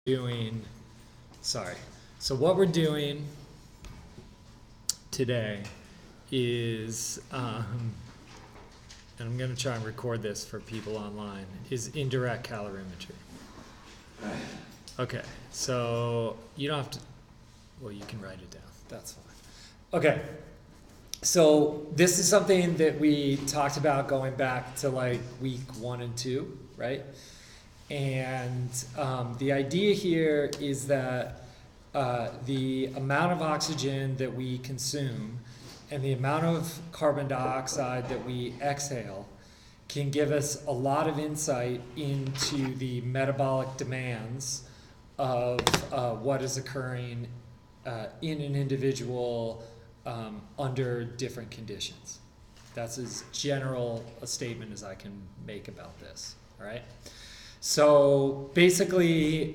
doing, so what we're doing today is, and I'm going to try and record this for people online, is indirect calorimetry. Okay, so you don't have to, well, you can write it down, that's fine. Okay, so this is something that we talked about going back to like week 1 and 2, right? And the idea here is that the amount of oxygen that we consume and the amount of carbon dioxide that we exhale can give us a lot of insight into the metabolic demands of what is occurring in an individual under different conditions. That's as general a statement as I can make about this, all right? So basically,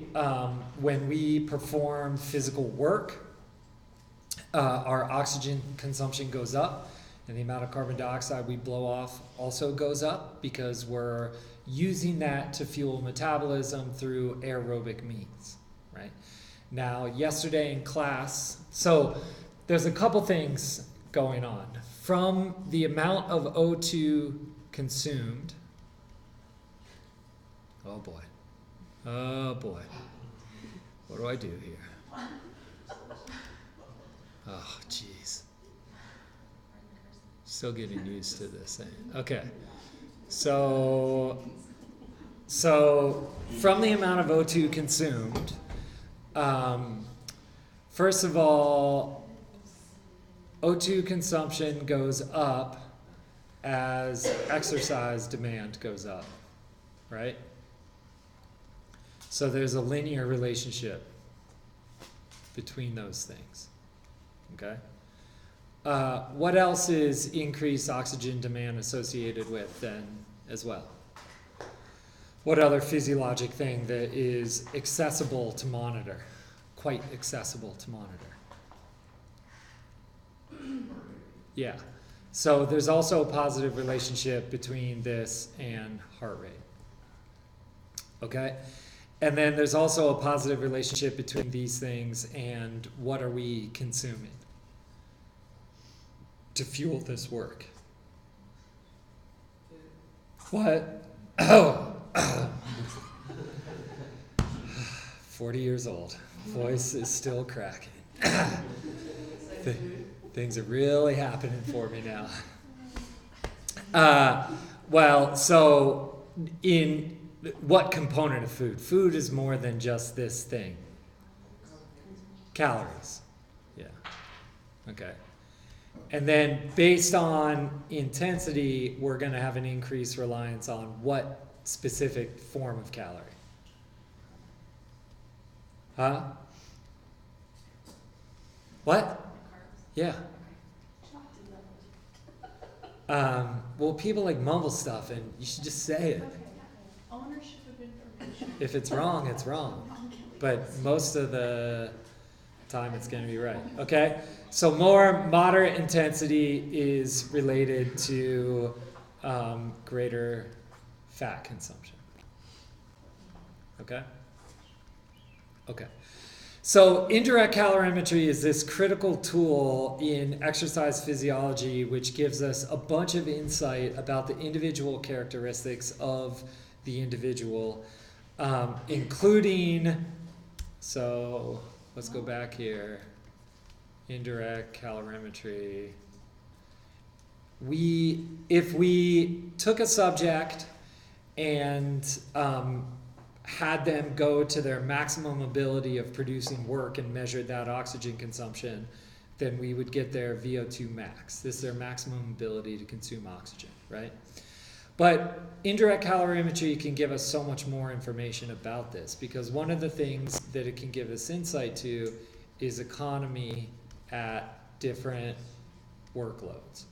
when we perform physical work, our oxygen consumption goes up, and the amount of carbon dioxide we blow off also goes up because we're using that to fuel metabolism through aerobic means, right? Now, yesterday in class, so there's a couple things going on. From the amount of O2 consumed, oh boy, what do I do here? Oh, jeez. Still getting used to this thing. Okay, so from the amount of O2 consumed, first of all, O2 consumption goes up as exercise demand goes up, right? So there's a linear relationship between those things, okay? What else is increased oxygen demand associated with then as well? What other physiologic thing that is accessible to monitor, quite accessible to monitor? Yeah, so there's also a positive relationship between this and heart rate, okay? And then there's also a positive relationship between these things and what are we consuming to fuel this work. What? Oh, 40 years old. Voice is still cracking. Things are really happening for me now. Well, so in what component of food? Food is more than just this thing. Calories. Yeah. Okay. And then based on intensity, we're going to have an increased reliance on what specific form of calorie? Huh? What? Yeah. Well, people like mumble stuff, and you should just say it. Ownership of information. If it's wrong, it's wrong. But most of the time, it's going to be right. Okay? So more moderate intensity is related to greater fat consumption. Okay? Okay. So indirect calorimetry is this critical tool in exercise physiology which gives us a bunch of insight about the individual characteristics of the individual, including, so let's go back here, indirect calorimetry. If we took a subject and had them go to their maximum ability of producing work and measured that oxygen consumption, then we would get their VO2 max. This is their maximum ability to consume oxygen, right? But indirect calorimetry can give us so much more information about this because one of the things that it can give us insight to is economy at different workloads.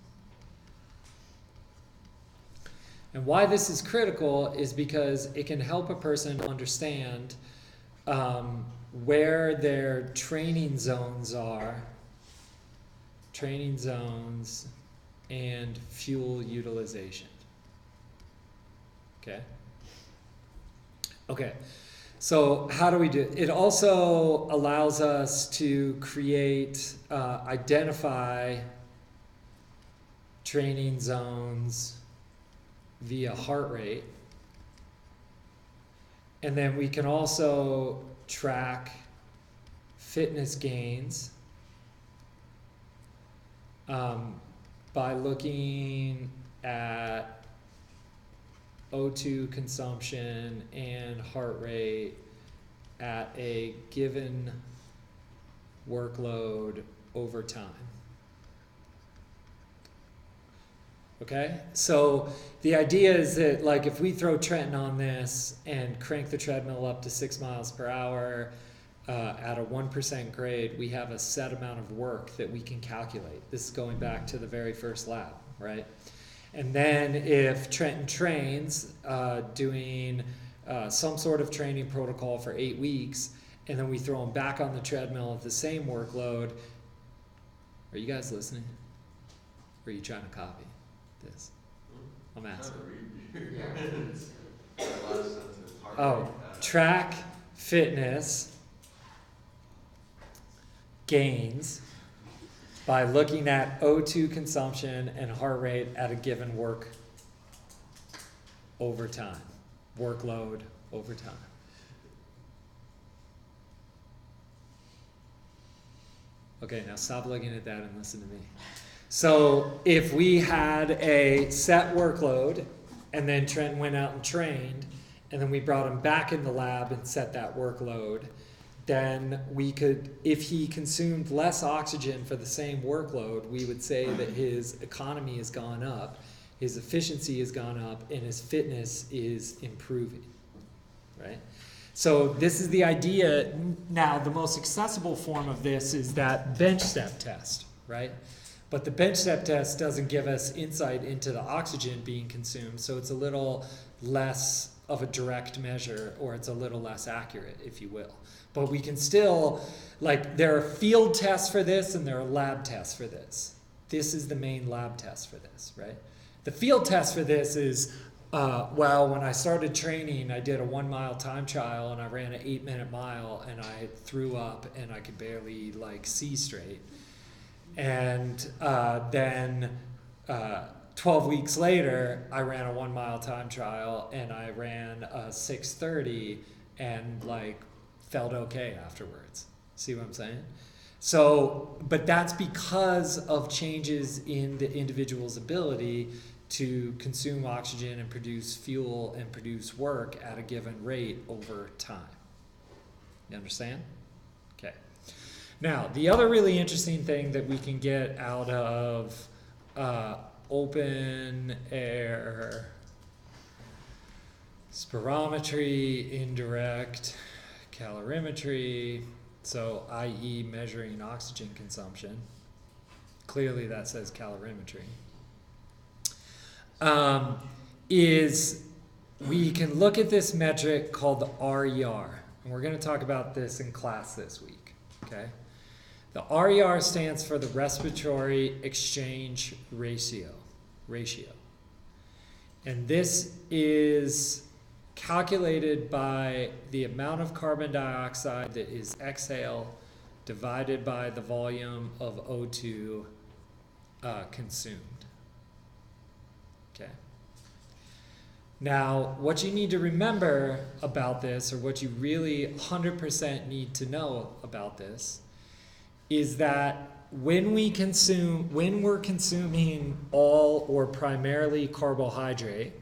And why this is critical is because it can help a person understand where their training zones are, training zones, and fuel utilization. Okay? Okay. So how do we do it? It also allows us to create, identify training zones via heart rate. And then we can also track fitness gains by looking at O2 consumption and heart rate at a given workload over time. Okay? So the idea is that, like, if we throw Trenton on this and crank the treadmill up to 6 miles per hour at a 1% grade, we have a set amount of work that we can calculate. This is going back to the very first lab, right? And then if Trenton trains doing some sort of training protocol for 8 weeks, and then we throw him back on the treadmill at the same workload, are you guys listening? Or are you trying to copy this? I'm asking. Oh, track fitness gains by looking at O2 consumption and heart rate at a given work over time, workload over time. Okay, now stop looking at that and listen to me. So if we had a set workload and then Trent went out and trained and then we brought him back in the lab and set that workload, then we could, if he consumed less oxygen for the same workload, we would say that his economy has gone up, his efficiency has gone up, and his fitness is improving, right? So this is the idea. Now, the most accessible form of this is that bench step test, right? But the bench step test doesn't give us insight into the oxygen being consumed, so it's a little less of a direct measure, or it's a little less accurate, if you will. But we can still, like, there are field tests for this and there are lab tests for this. This is the main lab test for this, right? The field test for this is, well, when I started training, I did a 1 mile time trial and I ran an 8-minute mile and I threw up and I could barely, like, see straight. And then 12 weeks later, I ran a 1 mile time trial and I ran a 6:30 and, like, felt okay afterwards. See what I'm saying? So, but that's because of changes in the individual's ability to consume oxygen and produce fuel and produce work at a given rate over time. You understand? Okay. Now, the other really interesting thing that we can get out of open air spirometry, indirect calorimetry, so i.e. measuring oxygen consumption. Clearly that says calorimetry. Is we can look at this metric called the RER, and we're going to talk about this in class this week, okay? The RER stands for the respiratory exchange ratio. And this is calculated by the amount of carbon dioxide that is exhaled divided by the volume of O2 consumed. Okay. Now, what you need to remember about this, or what you really 100% need to know about this, is that when we're consuming all or primarily carbohydrate,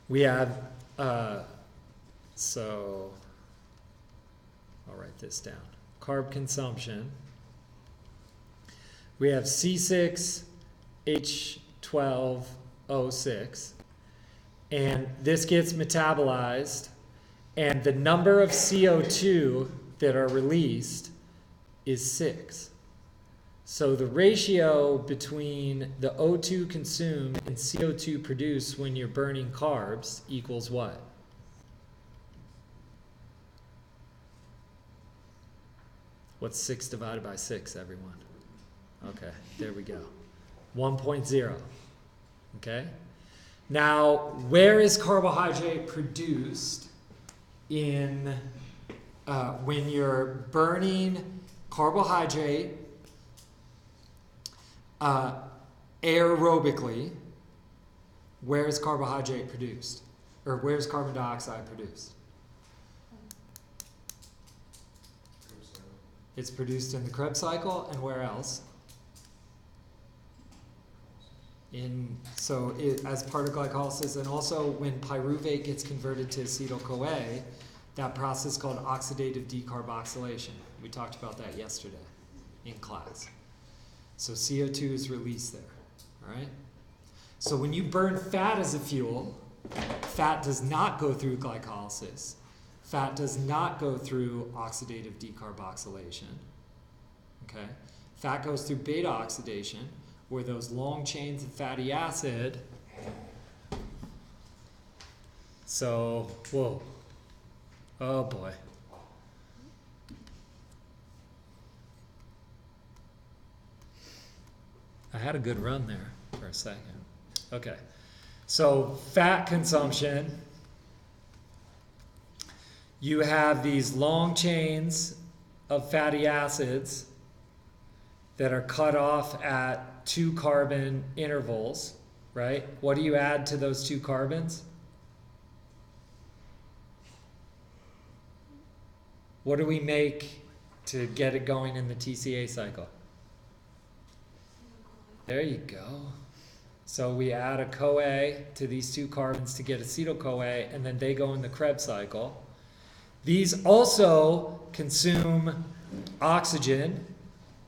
we have, so I'll write this down. Carb consumption. We have C6H12O6, and this gets metabolized, and the number of CO2 that are released is 6. So the ratio between the O2 consumed and CO2 produced when you're burning carbs equals what? What's 6 divided by 6, everyone? Okay, there we go. 1.0. Okay? Now, where is carbohydrate produced in when you're burning carbohydrate aerobically, where is carbohydrate produced? Or where is carbon dioxide produced? It's produced in the Krebs cycle, and where else? As part of glycolysis, and also when pyruvate gets converted to acetyl-CoA, that process called oxidative decarboxylation. We talked about that yesterday in class. So CO2 is released there, all right? So when you burn fat as a fuel, fat does not go through glycolysis. Fat does not go through oxidative decarboxylation, okay? Fat goes through beta oxidation, where those long chains of fatty acid, whoa, oh boy. I had a good run there for a second. Okay, so fat consumption, you have these long chains of fatty acids that are cut off at 2 carbon intervals, right? What do you add to those 2 carbons? What do we make to get it going in the TCA cycle? There you go. So we add a CoA to these 2 carbons to get acetyl-CoA, and then they go in the Krebs cycle. These also consume oxygen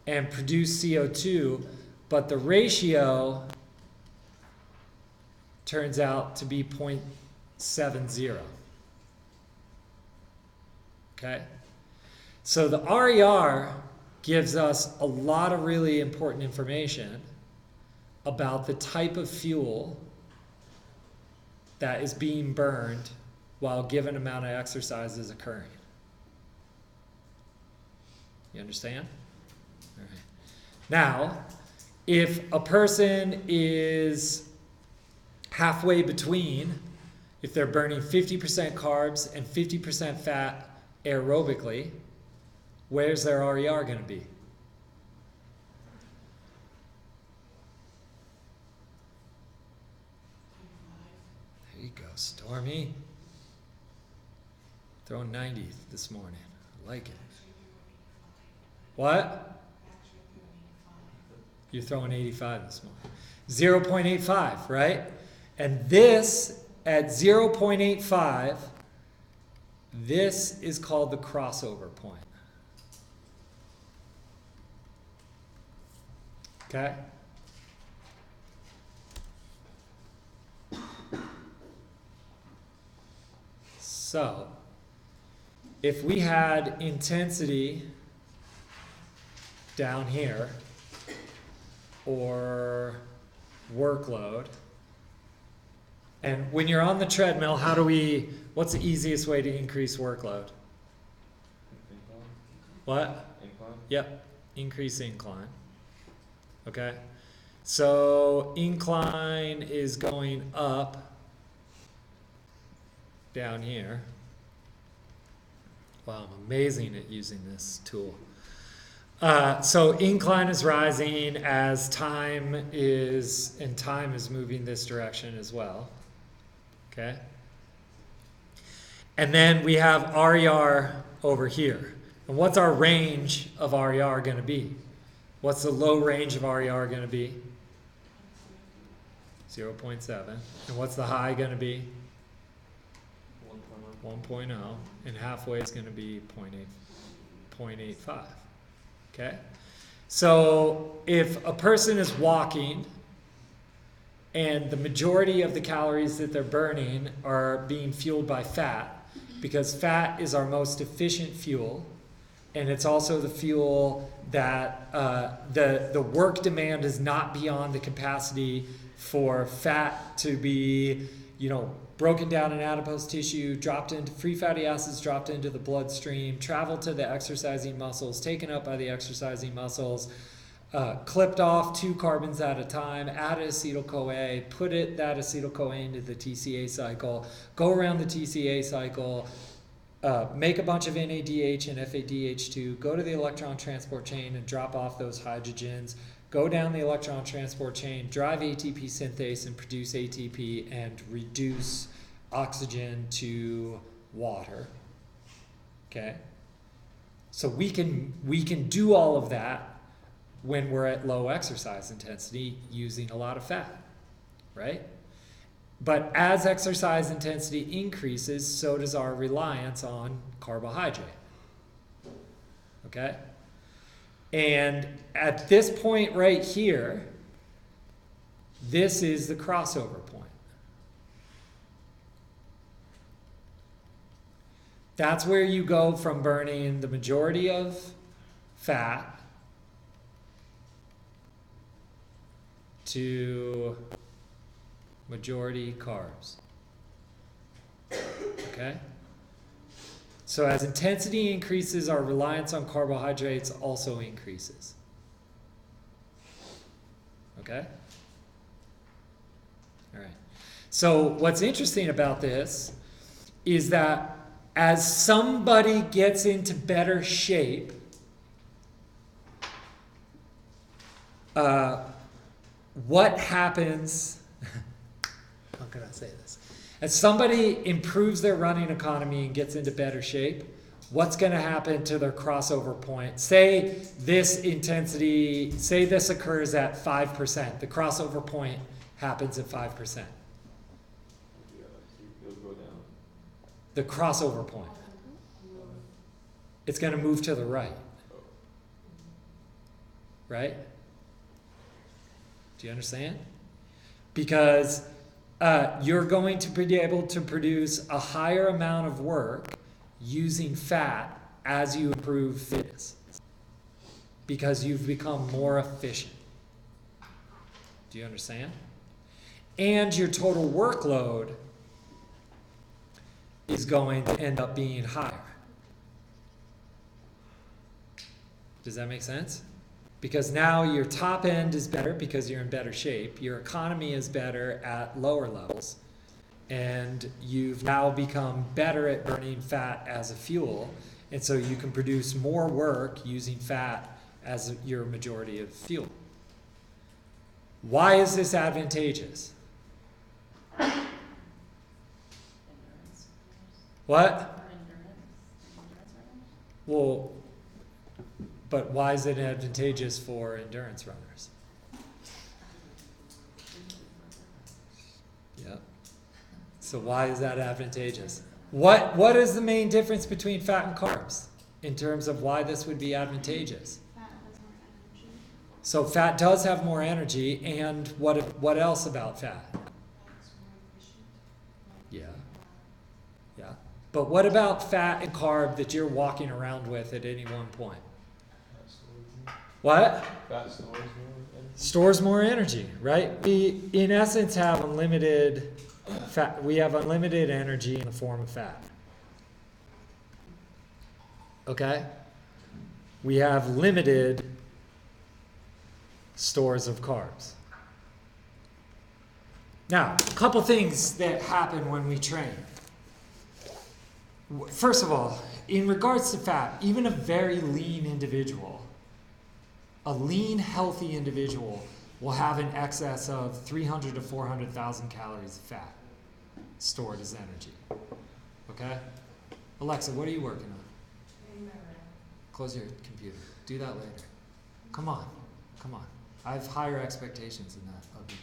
and produce CO2, but the ratio turns out to be 0.70. Okay? So the RER gives us a lot of really important information about the type of fuel that is being burned while a given amount of exercise is occurring. You understand? All right. Now, if a person is halfway between, if they're burning 50% carbs and 50% fat aerobically, where's their RER going to be? There you go, Stormy. Throwing 90 this morning. I like it. What? You're throwing 85 this morning. 0.85, right? And this, at 0.85, this is called the crossover point. Okay? So, if we had intensity down here, or workload, and when you're on the treadmill, what's the easiest way to increase workload? What? Incline. Yep, increase incline. Okay, so incline is going up down here. Wow, I'm amazing at using this tool. So incline is rising as time is moving this direction as well. Okay? And then we have RER over here. And what's our range of RER going to be? What's the low range of RER going to be? 0.7. And what's the high going to be? 1.0. And halfway is going to be 0.85. Okay? So if a person is walking and the majority of the calories that they're burning are being fueled by fat, because fat is our most efficient fuel, and it's also the fuel that the work demand is not beyond the capacity for fat to be, broken down in adipose tissue, dropped into free fatty acids, dropped into the bloodstream, travel to the exercising muscles, taken up by the exercising muscles, clipped off 2 carbons at a time, add acetyl-CoA, put that acetyl-CoA into the TCA cycle, go around the TCA cycle, make a bunch of NADH and FADH2, go to the electron transport chain and drop off those hydrogens, go down the electron transport chain, drive ATP synthase and produce ATP and reduce oxygen to water. Okay? So we can do all of that when we're at low exercise intensity using a lot of fat, right? But as exercise intensity increases, so does our reliance on carbohydrate. Okay? And at this point right here, this is the crossover point. That's where you go from burning the majority of fat to majority carbs. Okay? So as intensity increases, our reliance on carbohydrates also increases. Okay? All right. So what's interesting about this is that as somebody gets into better shape, what happens? How can I say this? As somebody improves their running economy and gets into better shape, what's going to happen to their crossover point? Say this intensity, say this occurs at 5%. The crossover point happens at 5%. It'll go down. The crossover point. It's going to move to the right. Right? Do you understand? Because you're going to be able to produce a higher amount of work using fat as you improve fitness. Because you've become more efficient. Do you understand? And your total workload is going to end up being higher. Does that make sense? Because now your top end is better because you're in better shape. Your economy is better at lower levels. And you've now become better at burning fat as a fuel. And so you can produce more work using fat as your majority of fuel. Why is this advantageous? What? Well, but why is it advantageous for endurance runners? Yeah. So why is that advantageous? What is the main difference between fat and carbs in terms of why this would be advantageous? Fat has more energy. So fat does have more energy, and what else about fat? It's more efficient. Yeah. Yeah. But what about fat and carb that you're walking around with at any one point? What? Fat stores more energy. Stores more energy, right? We, in essence, have unlimited fat. We have unlimited energy in the form of fat. Okay? We have limited stores of carbs. Now, a couple things that happen when we train. First of all, in regards to fat, even a very lean individual, a lean, healthy individual will have an excess of 300 to 400,000 calories of fat stored as energy. Okay? Alexa, what are you working on? Close your computer. Do that later. Come on. Come on. I have higher expectations than that of you.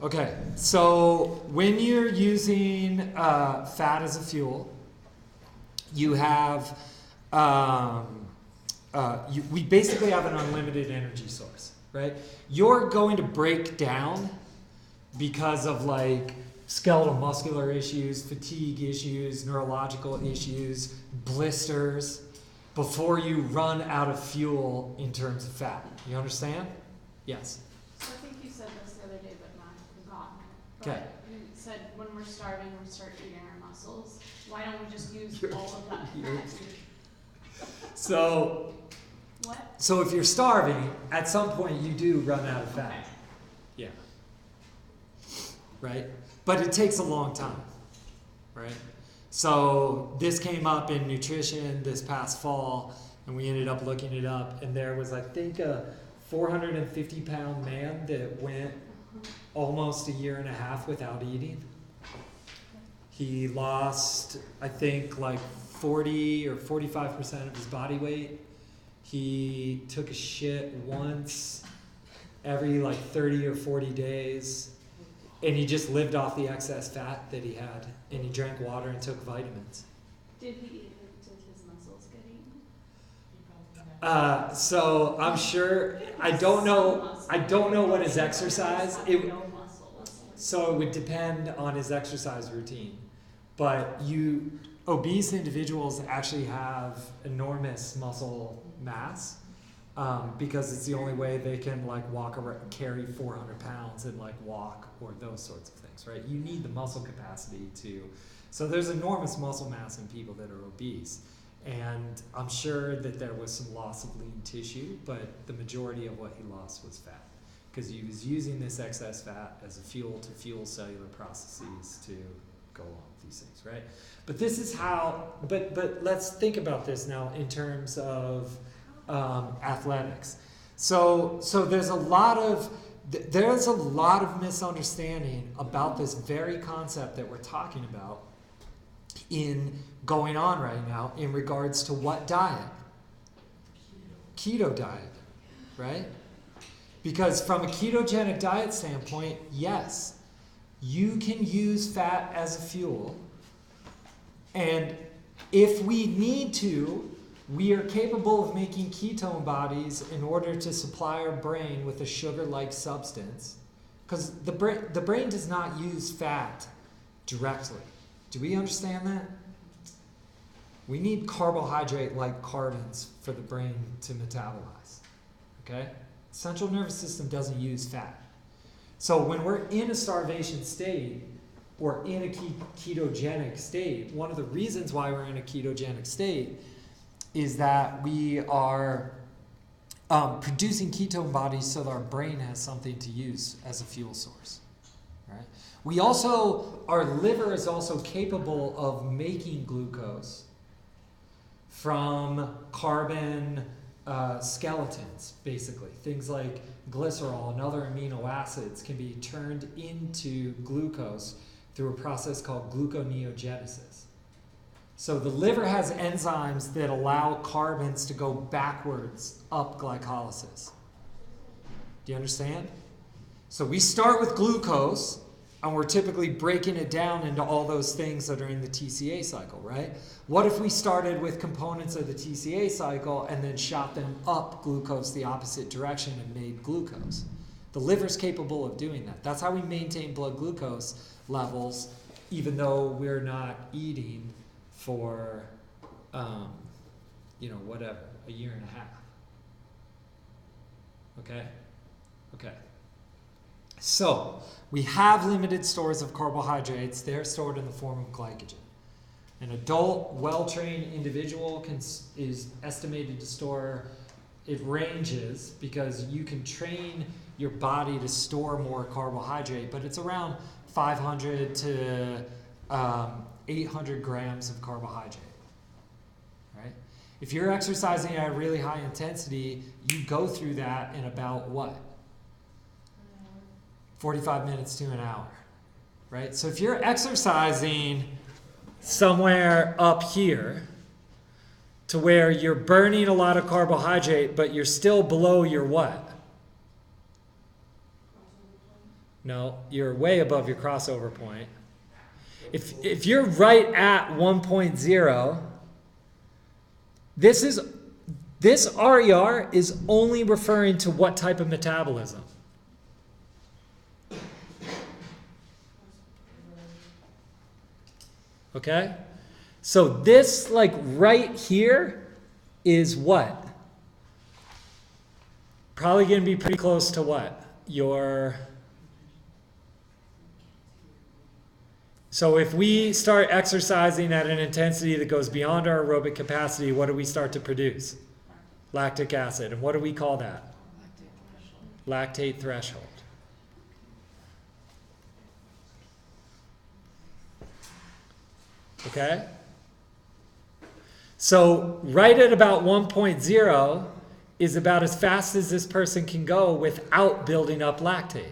Okay, so when you're using fat as a fuel, you have we basically have an unlimited energy source, right? You're going to break down because of like skeletal muscular issues, fatigue issues, neurological issues, blisters, before you run out of fuel in terms of fat. You understand? Yes. So I think you said this the other day, but not forgotten it. Okay. But you said when we're starving, we start eating our muscles. Why don't we just use all of that You're- fat? So What? if you're starving, at some point you do run out of fat. Okay. Yeah. Right? But it takes a long time, right? So this came up in nutrition this past fall, and we ended up looking it up, and there was, I think, a 450-pound man that went almost a year and a half without eating. He lost, I think, like 40 or 45% of his body weight. He took a shit once every like 30 or 40 days, and he just lived off the excess fat that he had, and he drank water and took vitamins. Did his muscles get eaten? So I'm sure, I don't know what his exercise, so it would depend on his exercise routine. But obese individuals actually have enormous muscle mass, because it's the only way they can like walk around, carry 400 pounds and like walk or those sorts of things, right? You need the muscle capacity so there's enormous muscle mass in people that are obese. And I'm sure that there was some loss of lean tissue, but the majority of what he lost was fat, because he was using this excess fat as a fuel to fuel cellular processes to go on these things, right? But this is how, but let's think about this now in terms of athletics. So there's a lot of misunderstanding about this very concept that we're talking about going on right now in regards to what diet? Keto diet, right? Because from a ketogenic diet standpoint, yes, you can use fat as a fuel, and if we need to, we are capable of making ketone bodies in order to supply our brain with a sugar-like substance, because the brain does not use fat directly. Do we understand that? We need carbohydrate-like carbons for the brain to metabolize, okay? Central nervous system doesn't use fat. So when we're in a starvation state or in a ketogenic state, one of the reasons why we're in a ketogenic state is that we are producing ketone bodies so that our brain has something to use as a fuel source, right? Our liver is also capable of making glucose from carbon skeletons, basically. Things like glycerol and other amino acids can be turned into glucose through a process called gluconeogenesis. So the liver has enzymes that allow carbons to go backwards up glycolysis. Do you understand? So we start with glucose, and we're typically breaking it down into all those things that are in the TCA cycle, right? What if we started with components of the TCA cycle and then shot them up glucose the opposite direction and made glucose? The liver's capable of doing that. That's how we maintain blood glucose levels, even though we're not eating for, whatever, a year and a half. Okay. So we have limited stores of carbohydrates. They're stored in the form of glycogen. An adult, well-trained individual is estimated to store, it ranges because you can train your body to store more carbohydrate, but it's around 500 to 800 grams of carbohydrate, right? If you're exercising at a really high intensity, you go through that in about what? 45 minutes to an hour, right? So if you're exercising somewhere up here to where you're burning a lot of carbohydrate, but you're still below your what? No, you're way above your crossover point. If you're right at 1.0, this RER is only referring to what type of metabolism? Okay? So this, like right here, is what? Probably going to be pretty close to what? So if we start exercising at an intensity that goes beyond our aerobic capacity, what do we start to produce? Lactic acid. And what do we call that? Lactate threshold. Okay? So right at about 1.0 is about as fast as this person can go without building up lactate.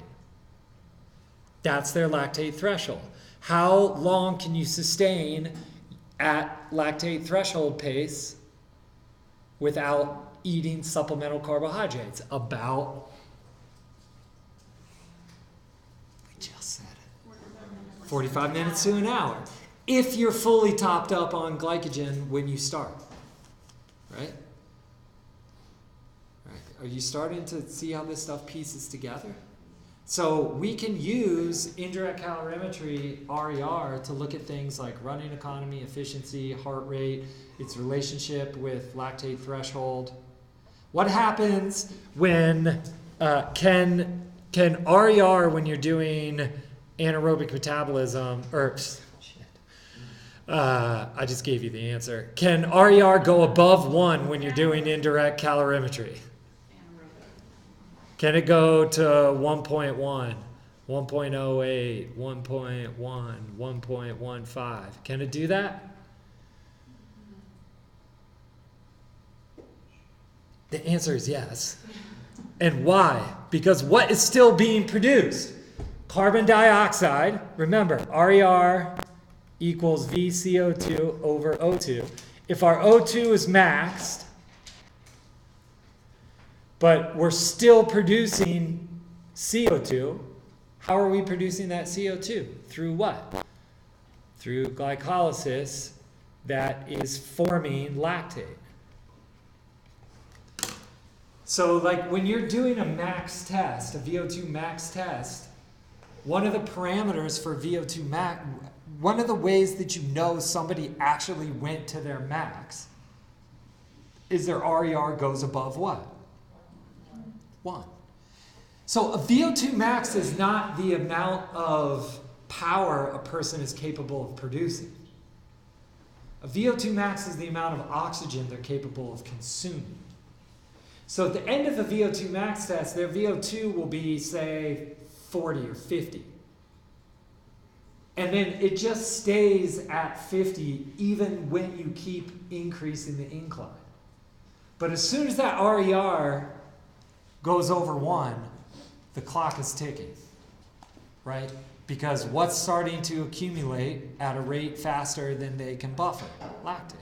That's their lactate threshold. How long can you sustain at lactate threshold pace without eating supplemental carbohydrates? About, we just said it, 45 minutes to an hour. If you're fully topped up on glycogen when you start, right? Right. Are you starting to see how this stuff pieces together? So we can use indirect calorimetry, RER, to look at things like running economy, efficiency, heart rate, its relationship with lactate threshold. What happens when, can RER, when you're doing anaerobic metabolism, I just gave you the answer. Can RER go above 1 when you're doing indirect calorimetry? Can it go to 1.1, 1.08, 1.1, 1.15? Can it do that? The answer is yes. And why? Because what is still being produced? Carbon dioxide. Remember, RER equals VCO2 over O2. If our O2 is maxed, but we're still producing CO2, how are we producing that CO2? Through what? Through glycolysis that is forming lactate. So like when you're doing a max test, a VO2 max test, one of the parameters for VO2 max, one of the ways that you know somebody actually went to their max is their RER goes above what? 1. So a VO2 max is not the amount of power a person is capable of producing. A VO2 max is the amount of oxygen they're capable of consuming. So at the end of a VO2 max test, their VO2 will be, say, 40 or 50. And then it just stays at 50 even when you keep increasing the incline. But as soon as that RER goes over 1, the clock is ticking, right? Because what's starting to accumulate at a rate faster than they can buffer? Lactate,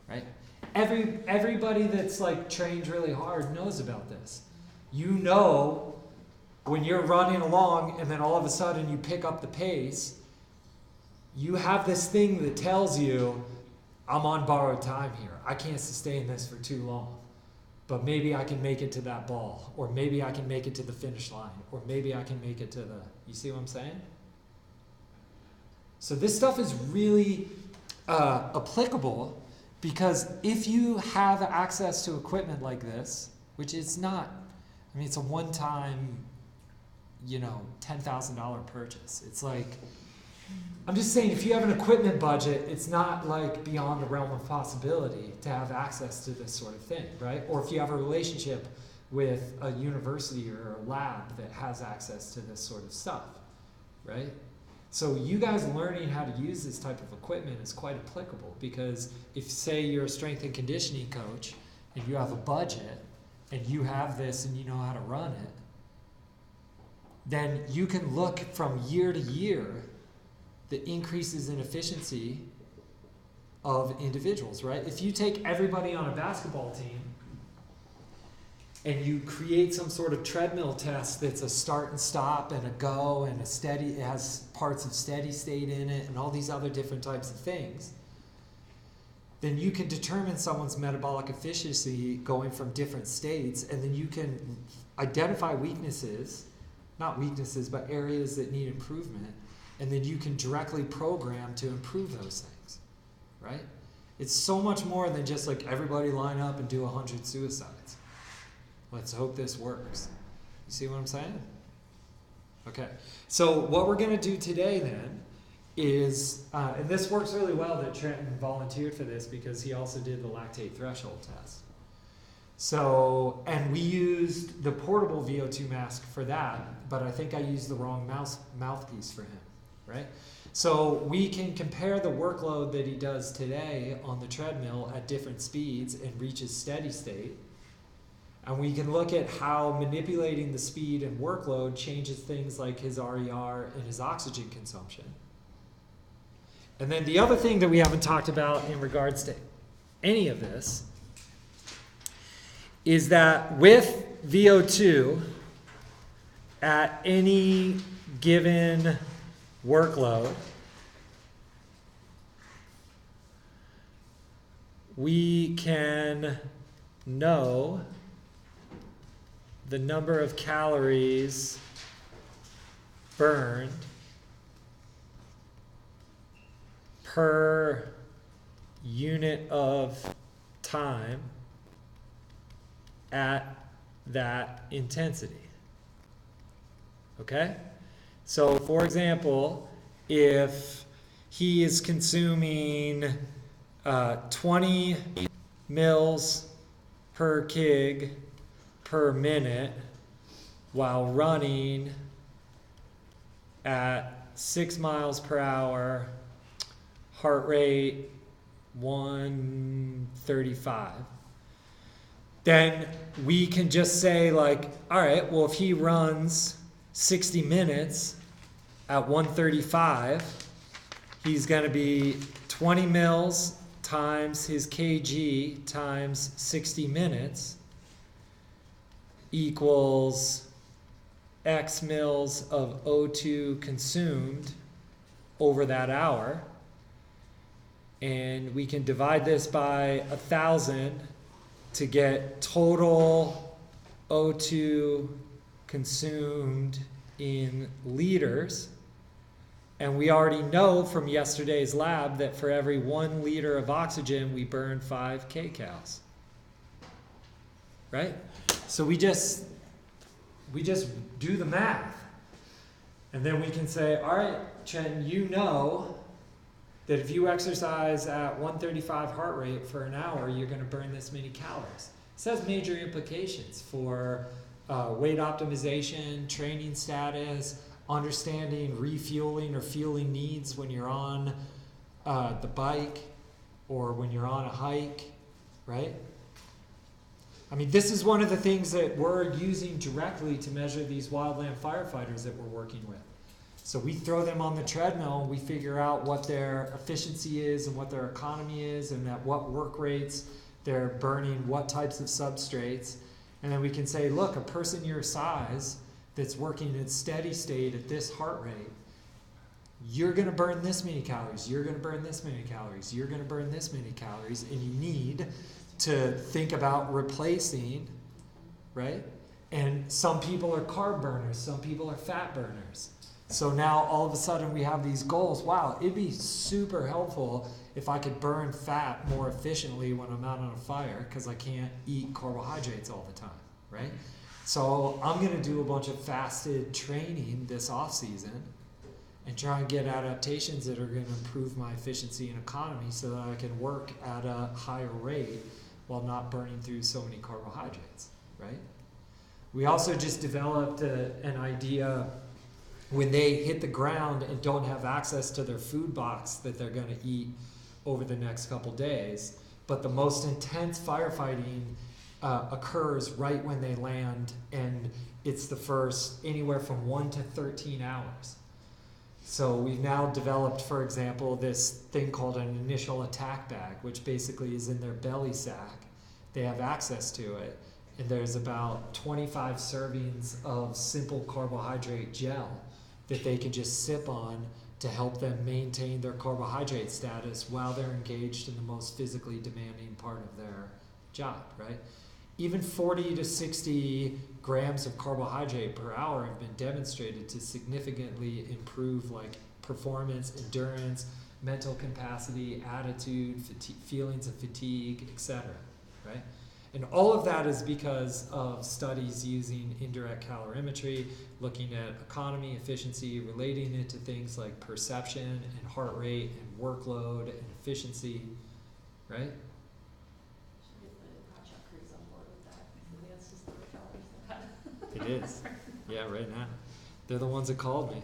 right? Everybody that's like trained really hard knows about this. You know when you're running along and then all of a sudden you pick up the pace, you have this thing that tells you, I'm on borrowed time here. I can't sustain this for too long. But maybe I can make it to that ball, or maybe I can make it to the finish line, or maybe I can make it to the, you see what I'm saying? So this stuff is really applicable, because if you have access to equipment like this, which is not, I mean, it's a one-time, $10,000 purchase. It's like, I'm just saying, if you have an equipment budget, it's not like beyond the realm of possibility to have access to this sort of thing, right? Or if you have a relationship with a university or a lab that has access to this sort of stuff, right? So you guys learning how to use this type of equipment is quite applicable, because if, say, you're a strength and conditioning coach and you have a budget and you have this and you know how to run it, then you can look from year to year the increases in efficiency of individuals, right? If you take everybody on a basketball team and you create some sort of treadmill test that's a start and stop and a go and a steady, it has parts of steady state in it and all these other different types of things, then you can determine someone's metabolic efficiency going from different states, and then you can identify weaknesses, not weaknesses, but areas that need improvement, and then you can directly program to improve those things, right? It's so much more than just like everybody line up and do 100 suicides. Let's hope this works. You see what I'm saying? Okay, so what we're gonna do today then is, and this works really well that Trenton volunteered for this because he also did the lactate threshold test. So, and we used the portable VO2 mask for that, but I think I used the wrong mouthpiece for him, right? So we can compare the workload that he does today on the treadmill at different speeds and reaches steady state. And we can look at how manipulating the speed and workload changes things like his RER and his oxygen consumption. And then the other thing that we haven't talked about in regards to any of this is that with VO2 at any given workload, we can know the number of calories burned per unit of time at that intensity. Okay? So, for example, if he is consuming 20 mils per kg per minute while running at 6 miles per hour, heart rate 135, then we can just say, like, all right, well, if he runs 60 minutes at 135, he's going to be 20 mils times his kg times 60 minutes equals X mils of O2 consumed over that hour. And we can divide this by 1,000 to get total O2 consumed in liters. And we already know from yesterday's lab that for every 1 liter of oxygen, we burn 5 kcals. Right? So we just do the math. And then we can say, all right, Chen, you know that if you exercise at 135 heart rate for an hour, you're going to burn this many calories. This has major implications for weight optimization, training status, understanding refueling or fueling needs when you're on the bike or when you're on a hike, right? I mean, this is one of the things that we're using directly to measure these wildland firefighters that we're working with. So we throw them on the treadmill and we figure out what their efficiency is and what their economy is and at what work rates they're burning what types of substrates. And then we can say, look, a person your size that's working at steady state at this heart rate, you're going to burn this many calories, you're going to burn this many calories, you're going to burn this many calories, and you need to think about replacing, right? And some people are carb burners, some people are fat burners. So now all of a sudden we have these goals. Wow, it'd be super helpful if I could burn fat more efficiently when I'm out on a fire because I can't eat carbohydrates all the time, right? So I'm going to do a bunch of fasted training this off season and try and get adaptations that are going to improve my efficiency and economy so that I can work at a higher rate while not burning through so many carbohydrates, right? We also just developed an idea when they hit the ground and don't have access to their food box that they're going to eat over the next couple days, but the most intense firefighting occurs right when they land, and it's the first anywhere from 1 to 13 hours. So we've now developed, for example, this thing called an initial attack bag, which basically is in their belly sack. They have access to it, and there's about 25 servings of simple carbohydrate gel that they can just sip on to help them maintain their carbohydrate status while they're engaged in the most physically demanding part of their job, right? Even 40 to 60 grams of carbohydrate per hour have been demonstrated to significantly improve like performance, endurance, mental capacity, attitude, feelings of fatigue, etc., right? And all of that is because of studies using indirect calorimetry, looking at economy, efficiency, relating it to things like perception and heart rate and workload and efficiency, right? Should get the hotshot crews on board with that. Maybe that's just the calories they had. It is. Yeah, right now. They're the ones that called me.